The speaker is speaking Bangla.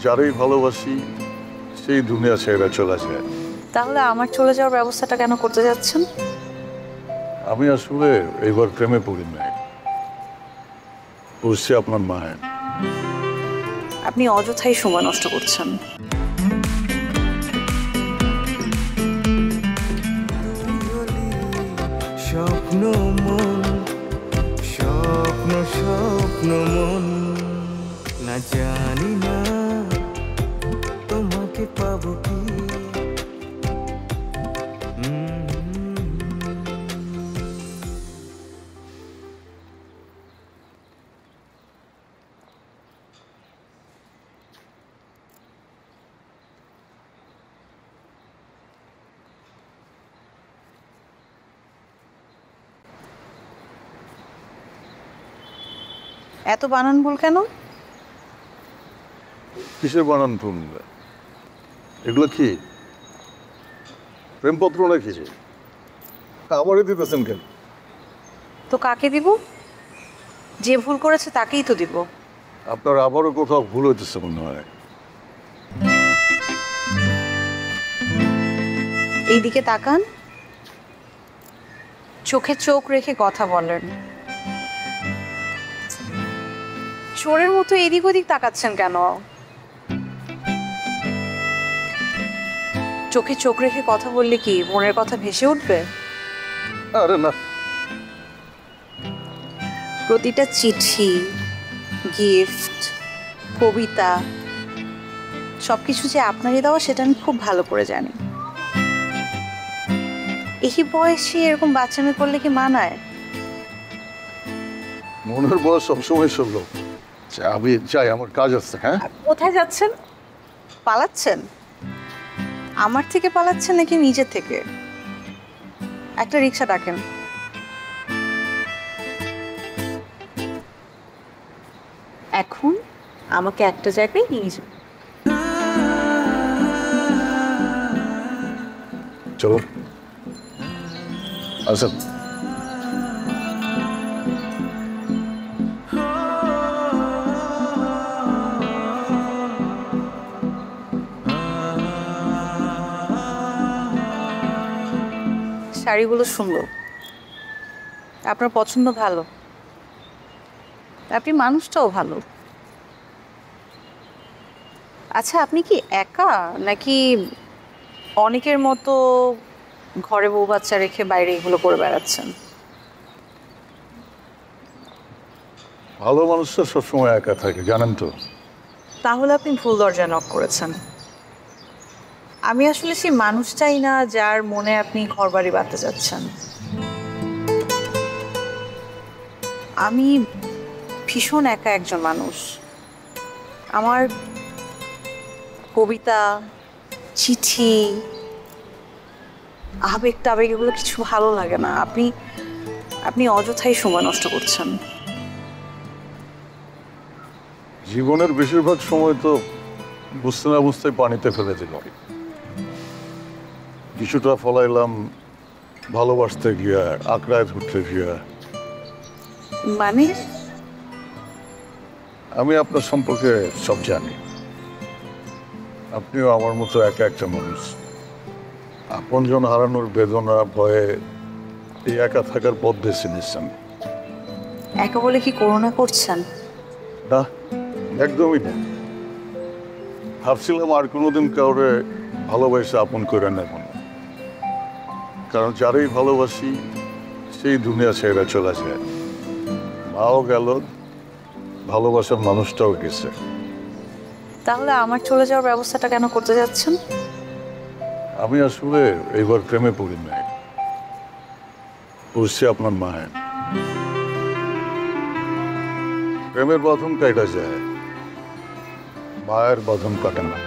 যারাই ভালোবাসি সেই দুনিয়া ছেড়ে চলে যায়। তাহলে আমার চলে যাওয়ার ব্যবস্থাটা কেন করতে যাচ্ছেন? আমি আসলে এইবার প্রেমে পড়ি নাই, পড়ছি আপনার মায়ের। আপনি অযথাই সময় নষ্ট করছেন। স্বপ্ন মন, স্বপ্ন স্বপ্ন মন, না জানি না তোমাকে পাবো কি। এত বানান ভুল কেন? কিসের বানান ভুল? এগুলো কি প্রেমপত্র নাকি? আমারই দিতেছেন কেন? তো কাকে দিব? যে ভুল করেছে তাকেই তো দিব। আপনার আবারও কোথাও ভুল হইতেছে মনে হয়। এইদিকে তাকান, চোখে চোখ রেখে কথা বলেন। চোরের মতো এদিক ওদিক তাকাচ্ছেন কেন? চোখে চোখ রেখে কথা বললে কি মনের কথা ভেসে উঠবে? আরে না, প্রতিটা চিঠি, গিফট, কবিতা সবকিছু যে আপনারই দেওয়া সেটা আমি খুব ভালো করে জানি। এই বয়সে এরকম বাচ্চামি করলে কি মানায়? মনের বয়স সবসময় ষোলো। আমি যাই, আমার কাজ আছে। হ্যাঁ, কোথায় যাচ্ছেন? পালাচ্ছেন? আমার থেকে পালাচ্ছেন নাকি নিজের থেকে? একটা রিক্সা ডাকেন। এখন আমাকে একটা জায়গায় নিয়ে যান। চলো। আচ্ছা, শাড়িগুলো সুন্দর, আপনার পছন্দ ভালো, আপনি মানুষটাও ভালো। আচ্ছা, আপনি কি একা নাকি অনেকের মতো ঘরে বউ বাচ্চা রেখে বাইরে এগুলো করে বেড়াচ্ছেন? ভালো মানুষটা সবসময় একা থাকে, জানেন তো। তাহলে আপনি ভুল দরজা নক করেছেন। আমি আসলে সেই মানুষটাই না যার মনে আপনি ঘরবাড়ি বাঁধতে যাচ্ছেন। আমি ভীষণ একা একজন মানুষ। আমার কবিতা, চিঠি, আবেগ টাবেগ এগুলো কিছু ভালো লাগে না। আপনি অযথাই সময় নষ্ট করছেন। জীবনের বেশিরভাগ সময় তো বুঝতে না বুঝতে পানিতে ফেলে দিল। কিছুটা ফলাইলাম ভালোবাসতে গিয়া, আঁকড়ায় ধরতে গিয়া। মানে? আমি আপনার সম্পর্কে সব জানি। আপনিও আমার মতো একা একটা মানুষ। আপনজন হারানোর বেদনা, ভয়ে এই একা থাকার পথ বেছে নিচ্ছেন। একা বলে কি করুণা করছেন? না, একদমই না। ভাবছিলাম আর কোনোদিন কাউরে ভালোবাসা আপন করে নেব না, কারণ যারাই ভালোবাসি সেই দুনিয়া ছেড়ে চলে যায়। মাও গেল, ভালোবাসার মানুষটাও গেছে। তাহলে আমার চলে যাওয়ার ব্যবস্থাটা কেন করতে যাচ্ছেন? আমি আসলে এইবার প্রেমে পড়ি নাই, পড়ছি আপনার মায়ের। প্রেমের বাঁধন কাটা যায়, মায়ের বাঁধন কাটে না।